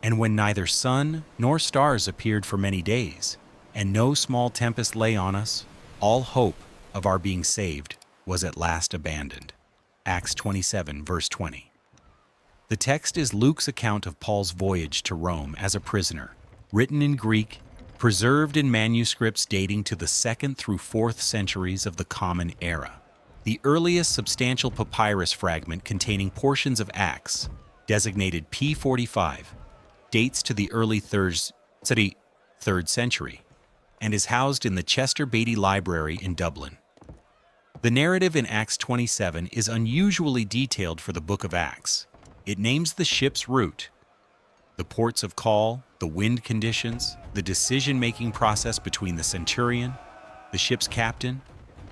And when neither sun nor stars appeared for many days, and no small tempest lay on us, all hope of our being saved was at last abandoned. Acts 27, verse 20. The text is Luke's account of Paul's voyage to Rome as a prisoner, written in Greek, preserved in manuscripts dating to the 2nd through 4th centuries of the Common Era. The earliest substantial papyrus fragment containing portions of Acts, designated P45, dates to the early 3rd century, and is housed in the Chester Beatty Library in Dublin. The narrative in Acts 27 is unusually detailed for the book of Acts. It names the ship's route, the ports of call, the wind conditions, the decision-making process between the centurion, the ship's captain,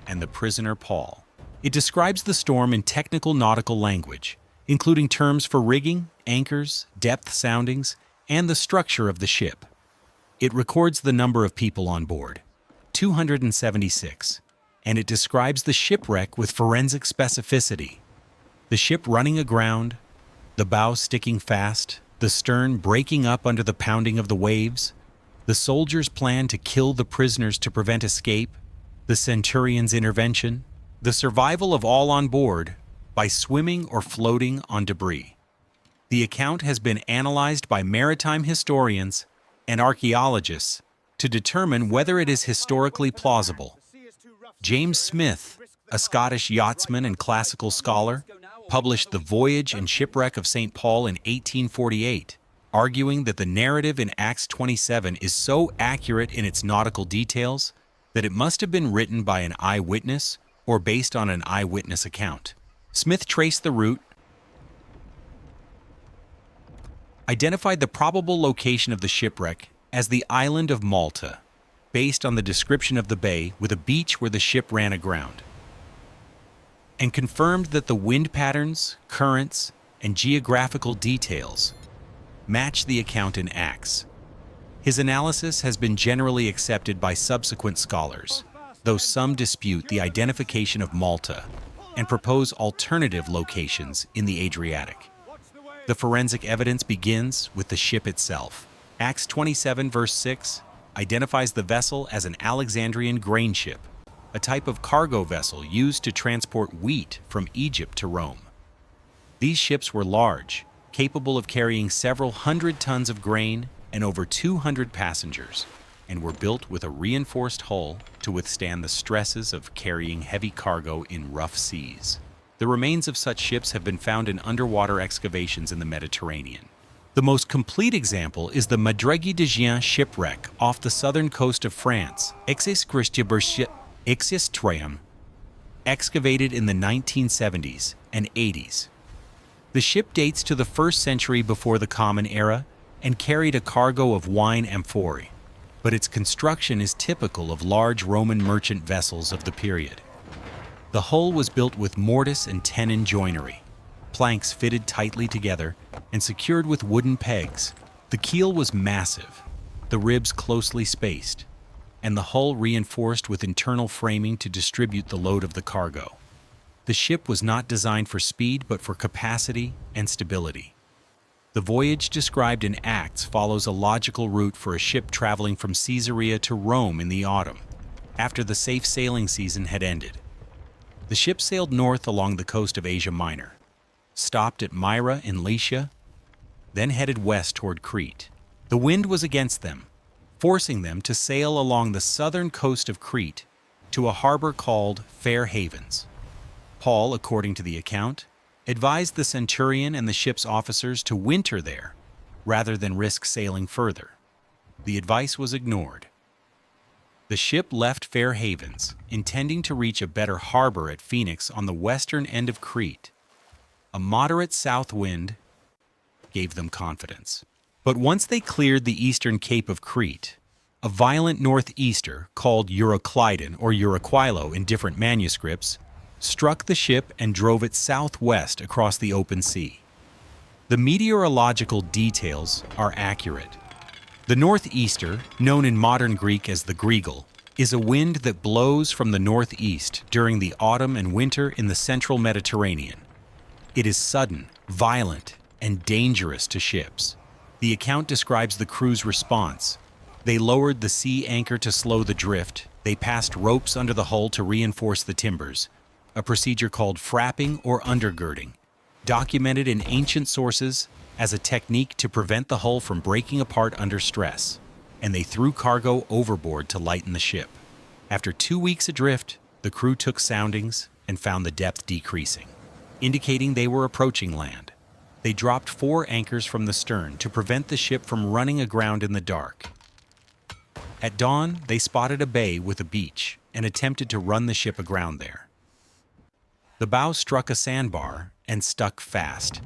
and the prisoner Paul. It describes the storm in technical nautical language, including terms for rigging, anchors, depth soundings, and the structure of the ship. It records the number of people on board, 276, and it describes the shipwreck with forensic specificity. The ship running aground, the bow sticking fast, the stern breaking up under the pounding of the waves, the soldiers' plan to kill the prisoners to prevent escape, the centurion's intervention, the survival of all on board by swimming or floating on debris. The account has been analyzed by maritime historians and archaeologists to determine whether it is historically plausible. James Smith, a Scottish yachtsman and classical scholar, published The Voyage and Shipwreck of St. Paul in 1848, arguing that the narrative in Acts 27 is so accurate in its nautical details that it must have been written by an eyewitness or based on an eyewitness account. Smith traced the route, identified the probable location of the shipwreck as the island of Malta, based on the description of the bay with a beach where the ship ran aground, and confirmed that the wind patterns, currents, and geographical details match the account in Acts. His analysis has been generally accepted by subsequent scholars, though some dispute the identification of Malta and propose alternative locations in the Adriatic. The forensic evidence begins with the ship itself. Acts 27, verse 6, identifies the vessel as an Alexandrian grain ship, a type of cargo vessel used to transport wheat from Egypt to Rome. These ships were large, capable of carrying several hundred tons of grain and over 200 passengers, and were built with a reinforced hull to withstand the stresses of carrying heavy cargo in rough seas. The remains of such ships have been found in underwater excavations in the Mediterranean. The most complete example is the Madregi de Gien shipwreck off the southern coast of France, excavated in the 1970s and 80s. The ship dates to the 1st century before the Common Era and carried a cargo of wine amphorae, but its construction is typical of large Roman merchant vessels of the period. The hull was built with mortise and tenon joinery, planks fitted tightly together and secured with wooden pegs. The keel was massive, the ribs closely spaced, and the hull reinforced with internal framing to distribute the load of the cargo. The ship was not designed for speed but for capacity and stability. The voyage described in Acts follows a logical route for a ship traveling from Caesarea to Rome in the autumn, after the safe sailing season had ended. The ship sailed north along the coast of Asia Minor, stopped at Myra in Lycia, then headed west toward Crete. The wind was against them, forcing them to sail along the southern coast of Crete to a harbor called Fair Havens. Paul, according to the account, advised the centurion and the ship's officers to winter there rather than risk sailing further. The advice was ignored. The ship left Fair Havens, intending to reach a better harbor at Phoenix on the western end of Crete. A moderate south wind gave them confidence. But once they cleared the eastern cape of Crete, a violent northeaster, called Euroclydon or Euroquilo in different manuscripts, struck the ship and drove it southwest across the open sea. The meteorological details are accurate. The northeaster, known in modern Greek as the Greagle, is a wind that blows from the northeast during the autumn and winter in the central Mediterranean. It is sudden, violent, and dangerous to ships. The account describes the crew's response. They lowered the sea anchor to slow the drift. They passed ropes under the hull to reinforce the timbers, a procedure called frapping or undergirding, documented in ancient sources as a technique to prevent the hull from breaking apart under stress. And they threw cargo overboard to lighten the ship. After 2 weeks adrift, the crew took soundings and found the depth decreasing, indicating they were approaching land. They dropped 4 anchors from the stern to prevent the ship from running aground in the dark. At dawn, they spotted a bay with a beach and attempted to run the ship aground there. The bow struck a sandbar and stuck fast.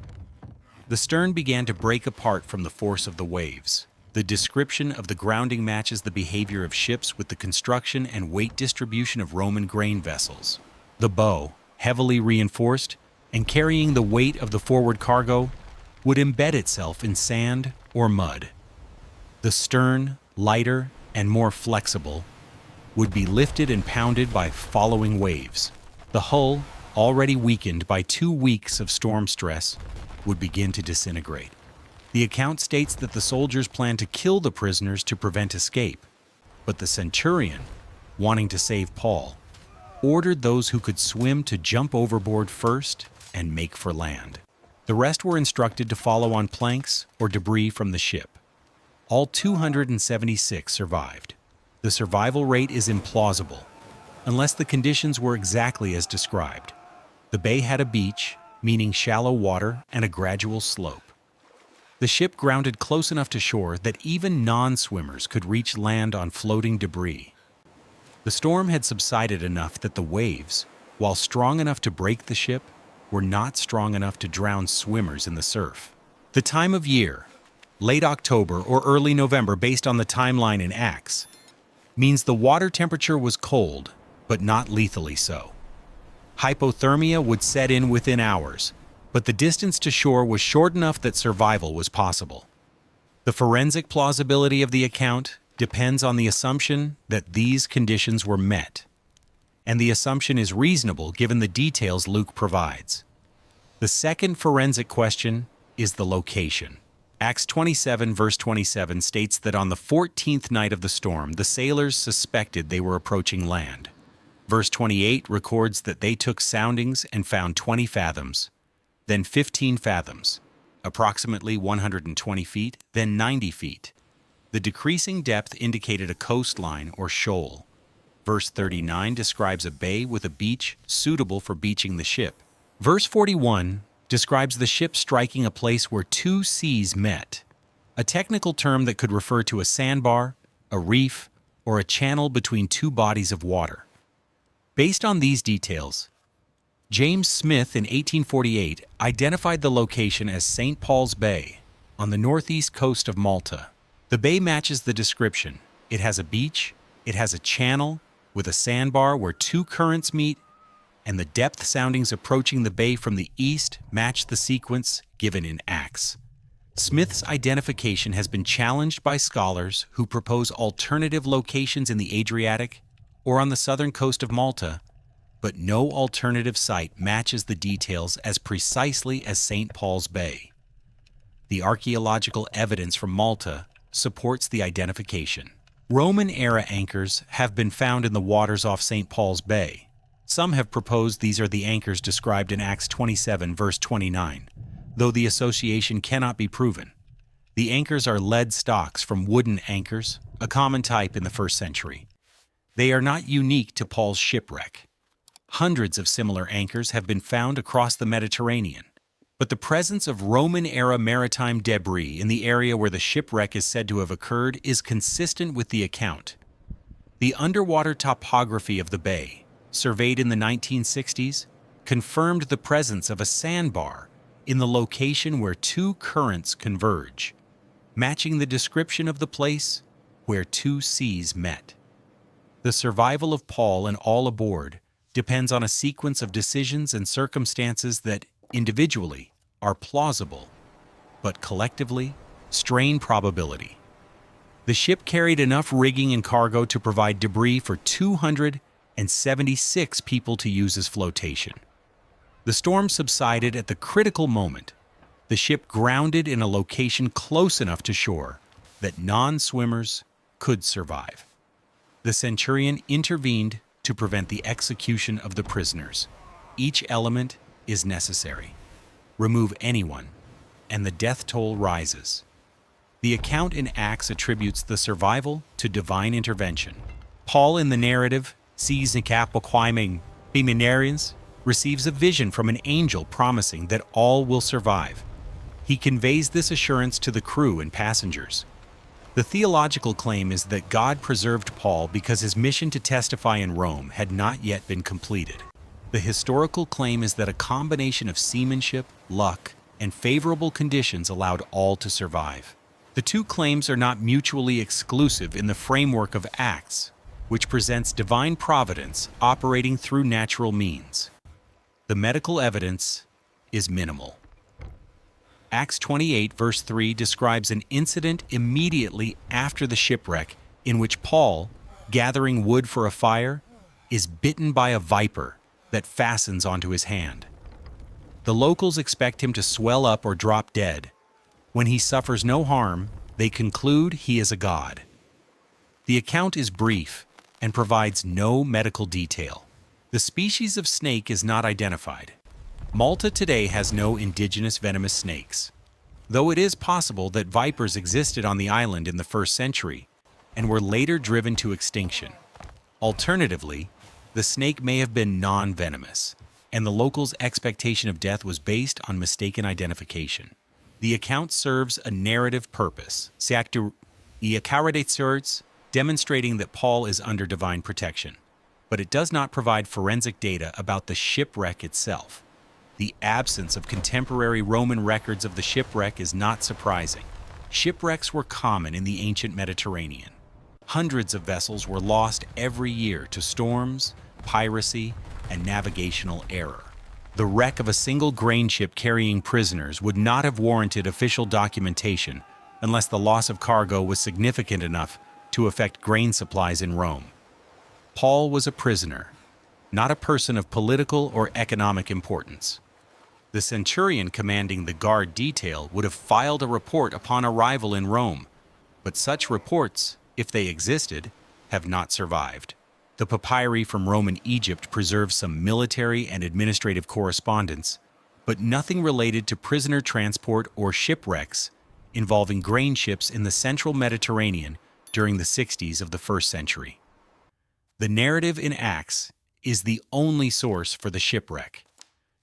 The stern began to break apart from the force of the waves. The description of the grounding matches the behavior of ships with the construction and weight distribution of Roman grain vessels. The bow, heavily reinforced and carrying the weight of the forward cargo, would embed itself in sand or mud. The stern, lighter and more flexible, would be lifted and pounded by following waves. The hull, already weakened by 2 weeks of storm stress, would begin to disintegrate. The account states that the soldiers planned to kill the prisoners to prevent escape, but the centurion, wanting to save Paul, ordered those who could swim to jump overboard first and make for land. The rest were instructed to follow on planks or debris from the ship. All 276 survived. The survival rate is implausible, unless the conditions were exactly as described. The bay had a beach, meaning shallow water and a gradual slope. The ship grounded close enough to shore that even non-swimmers could reach land on floating debris. The storm had subsided enough that the waves, while strong enough to break the ship, were not strong enough to drown swimmers in the surf. The time of year, late October or early November based on the timeline in Acts, means the water temperature was cold, but not lethally so. Hypothermia would set in within hours, but the distance to shore was short enough that survival was possible. The forensic plausibility of the account depends on the assumption that these conditions were met, and the assumption is reasonable given the details Luke provides. The second forensic question is the location. Acts 27 verse 27 states that on the 14th night of the storm, the sailors suspected they were approaching land. Verse 28 records that they took soundings and found 20 fathoms, then 15 fathoms, approximately 120 feet, then 90 feet. The decreasing depth indicated a coastline or shoal. Verse 39 describes a bay with a beach suitable for beaching the ship. Verse 41 describes the ship striking a place where 2 seas met, a technical term that could refer to a sandbar, a reef, or a channel between 2 bodies of water. Based on these details, James Smith in 1848 identified the location as St. Paul's Bay on the northeast coast of Malta. The bay matches the description. It has a beach, it has a channel with a sandbar where 2 currents meet, and the depth soundings approaching the bay from the east match the sequence given in Acts. Smith's identification has been challenged by scholars who propose alternative locations in the Adriatic or on the southern coast of Malta, but no alternative site matches the details as precisely as St. Paul's Bay. The archaeological evidence from Malta supports the identification. Roman-era anchors have been found in the waters off St. Paul's Bay. Some have proposed these are the anchors described in Acts 27 verse 29, though the association cannot be proven. The anchors are lead stocks from wooden anchors, a common type in the 1st century. They are not unique to Paul's shipwreck. Hundreds of similar anchors have been found across the Mediterranean, but the presence of Roman-era maritime debris in the area where the shipwreck is said to have occurred is consistent with the account. The underwater topography of the bay, surveyed in the 1960s, confirmed the presence of a sandbar in the location where 2 currents converge, matching the description of the place where 2 seas met. The survival of Paul and all aboard depends on a sequence of decisions and circumstances that, individually, are plausible, but collectively, strain probability. The ship carried enough rigging and cargo to provide debris for 276 people to use as flotation. The storm subsided at the critical moment. The the ship grounded in a location close enough to shore that non-swimmers could survive. The centurion intervened to prevent the execution of the prisoners. Each element is necessary. Remove anyone, and the death toll rises. The account in Acts attributes the survival to divine intervention. Paul in the narrative sees Nicapoquiming Beminarians receives a vision from an angel promising that all will survive. He conveys this assurance to the crew and passengers. The theological claim is that God preserved Paul because his mission to testify in Rome had not yet been completed. The historical claim is that a combination of seamanship, luck, and favorable conditions allowed all to survive. The two claims are not mutually exclusive in the framework of Acts, which presents divine providence operating through natural means. The medical evidence is minimal. Acts 28 verse 3 describes an incident immediately after the shipwreck in which Paul, gathering wood for a fire, is bitten by a viper that fastens onto his hand. The locals expect him to swell up or drop dead. When he suffers no harm, they conclude he is a god. The account is brief and provides no medical detail. The species of snake is not identified. Malta today has no indigenous venomous snakes, though it is possible that vipers existed on the island in the 1st century and were later driven to extinction. Alternatively, the snake may have been non-venomous, and the locals' expectation of death was based on mistaken identification. The account serves a narrative purpose, demonstrating that Paul is under divine protection, but it does not provide forensic data about the shipwreck itself. The absence of contemporary Roman records of the shipwreck is not surprising. Shipwrecks were common in the ancient Mediterranean. Hundreds of vessels were lost every year to storms, piracy, and navigational error. The wreck of a single grain ship carrying prisoners would not have warranted official documentation unless the loss of cargo was significant enough to affect grain supplies in Rome. Paul was a prisoner, not a person of political or economic importance. The centurion commanding the guard detail would have filed a report upon arrival in Rome, but such reports, if they existed, have not survived. The papyri from Roman Egypt preserves some military and administrative correspondence, but nothing related to prisoner transport or shipwrecks involving grain ships in the central Mediterranean during the 60s of the 1st century. The narrative in Acts is the only source for the shipwreck.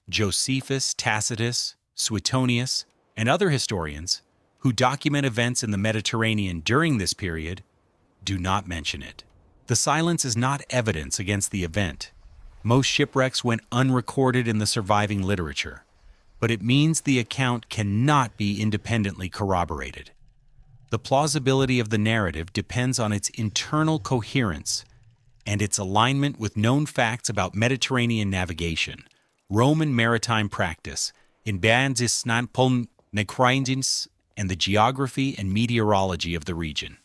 Josephus, Tacitus, Suetonius, and other historians who document events in the Mediterranean during this period do not mention it. The silence is not evidence against the event. Most shipwrecks went unrecorded in the surviving literature, but it means the account cannot be independently corroborated. The plausibility of the narrative depends on its internal coherence and its alignment with known facts about Mediterranean navigation, Roman maritime practice, and the geography and meteorology of the region.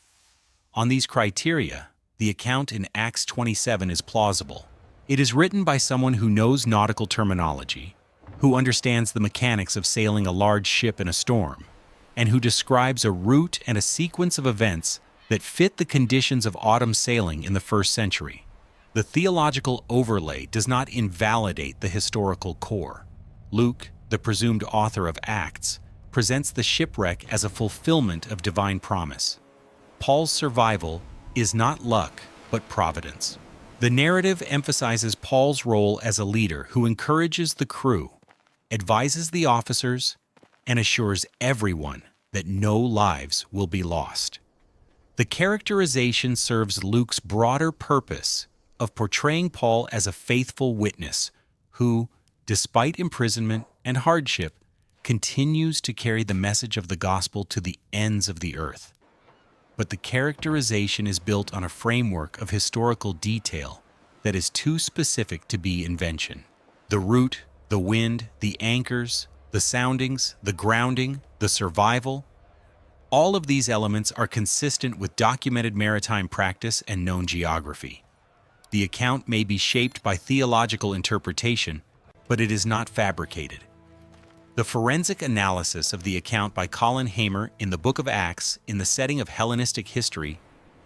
On these criteria, the account in Acts 27 is plausible. It is written by someone who knows nautical terminology, who understands the mechanics of sailing a large ship in a storm, and who describes a route and a sequence of events that fit the conditions of autumn sailing in the 1st century. The theological overlay does not invalidate the historical core. Luke, the presumed author of Acts, presents the shipwreck as a fulfillment of divine promise. Paul's survival is not luck, but providence. The narrative emphasizes Paul's role as a leader who encourages the crew, advises the officers, and assures everyone that no lives will be lost. The characterization serves Luke's broader purpose of portraying Paul as a faithful witness who, despite imprisonment and hardship, continues to carry the message of the gospel to the ends of the earth. But the characterization is built on a framework of historical detail that is too specific to be invention. The route, the wind, the anchors, the soundings, the grounding, the survival, all of these elements are consistent with documented maritime practice and known geography. The account may be shaped by theological interpretation, but it is not fabricated. The forensic analysis of the account by Colin Hamer in the Book of Acts in the setting of Hellenistic history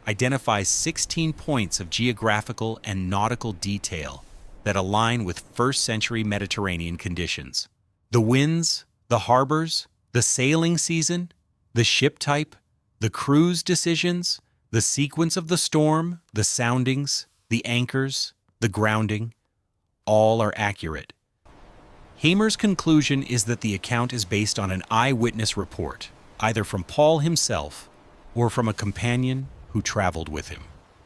identifies 16 points of geographical and nautical detail that align with first-century Mediterranean conditions. The winds, the harbors, the sailing season, the ship type, the cruise decisions, the sequence of the storm, the soundings, the anchors, the grounding, all are accurate. Hamer's conclusion is that the account is based on an eyewitness report, either from Paul himself or from a companion who traveled with him.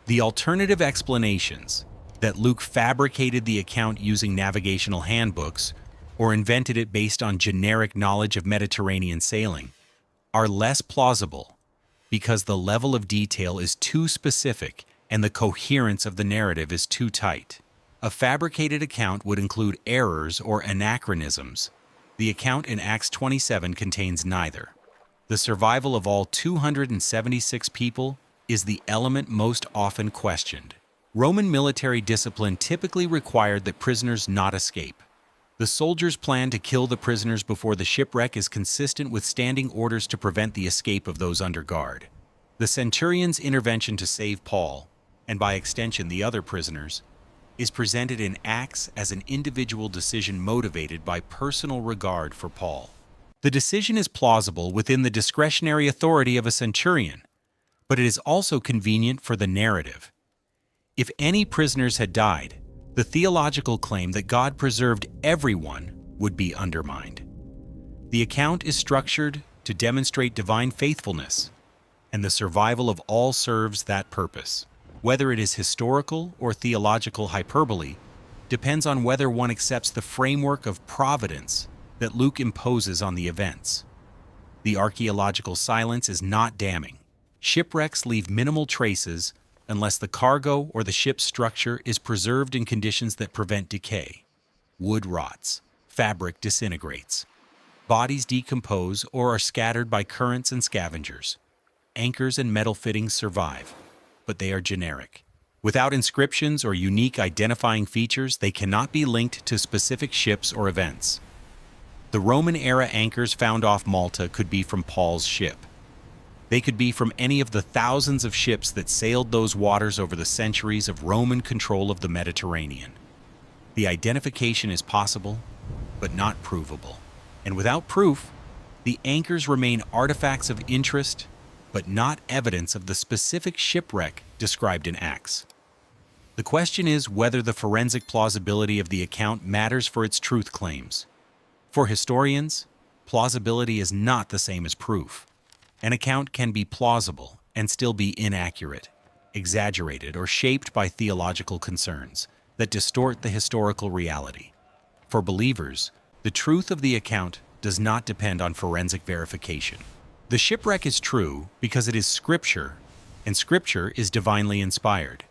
The alternative explanations, that Luke fabricated the account using navigational handbooks or invented it based on generic knowledge of Mediterranean sailing, are less plausible because the level of detail is too specific and the coherence of the narrative is too tight. A fabricated account would include errors or anachronisms. The account in Acts 27 contains neither. The survival of all 276 people is the element most often questioned. Roman military discipline typically required that prisoners not escape. The soldiers' plan to kill the prisoners before the shipwreck is consistent with standing orders to prevent the escape of those under guard. The centurion's intervention to save Paul, and by extension the other prisoners, is presented in Acts as an individual decision motivated by personal regard for Paul. The decision is plausible within the discretionary authority of a centurion, but it is also convenient for the narrative. If any prisoners had died, the theological claim that God preserved everyone would be undermined. The account is structured to demonstrate divine faithfulness, and the survival of all serves that purpose. Whether it is historical or theological hyperbole depends on whether one accepts the framework of providence that Luke imposes on the events. The archaeological silence is not damning. Shipwrecks leave minimal traces unless the cargo or the ship's structure is preserved in conditions that prevent decay. Wood rots, fabric disintegrates, bodies decompose or are scattered by currents and scavengers. Anchors and metal fittings survive, but they are generic. Without inscriptions or unique identifying features, they cannot be linked to specific ships or events. The Roman-era anchors found off Malta could be from Paul's ship. They could be from any of the thousands of ships that sailed those waters over the centuries of Roman control of the Mediterranean. The identification is possible, but not provable. And without proof, the anchors remain artifacts of interest, but not evidence of the specific shipwreck described in Acts. The question is whether the forensic plausibility of the account matters for its truth claims. For historians, plausibility is not the same as proof. An account can be plausible and still be inaccurate, exaggerated, or shaped by theological concerns that distort the historical reality. For believers, the truth of the account does not depend on forensic verification. The shipwreck is true because it is Scripture, and Scripture is divinely inspired.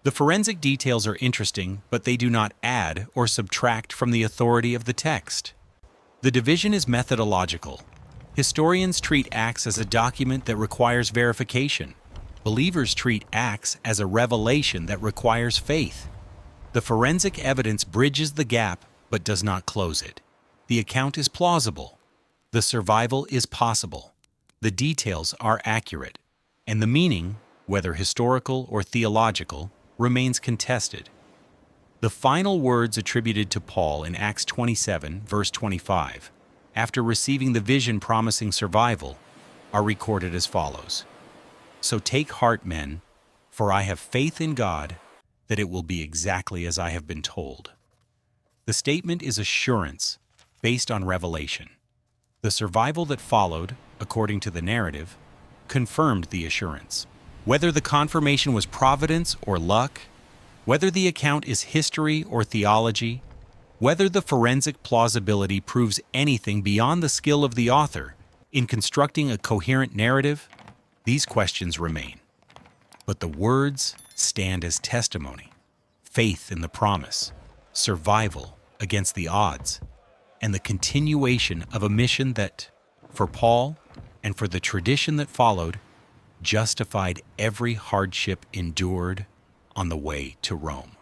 The forensic details are interesting, but they do not add or subtract from the authority of the text. The division is methodological. Historians treat Acts as a document that requires verification. Believers treat Acts as a revelation that requires faith. The forensic evidence bridges the gap but does not close it. The account is plausible. The survival is possible. The details are accurate. And the meaning, whether historical or theological, remains contested. The final words attributed to Paul in Acts 27, verse 25, after receiving the vision promising survival, are recorded as follows. "So take heart, men, for I have faith in God that it will be exactly as I have been told." The statement is assurance based on revelation. The survival that followed, according to the narrative, confirmed the assurance. Whether the confirmation was providence or luck, whether the account is history or theology, whether the forensic plausibility proves anything beyond the skill of the author in constructing a coherent narrative, these questions remain. But the words stand as testimony, faith in the promise, survival against the odds, and the continuation of a mission that, for Paul and for the tradition that followed, justified every hardship endured on the way to Rome.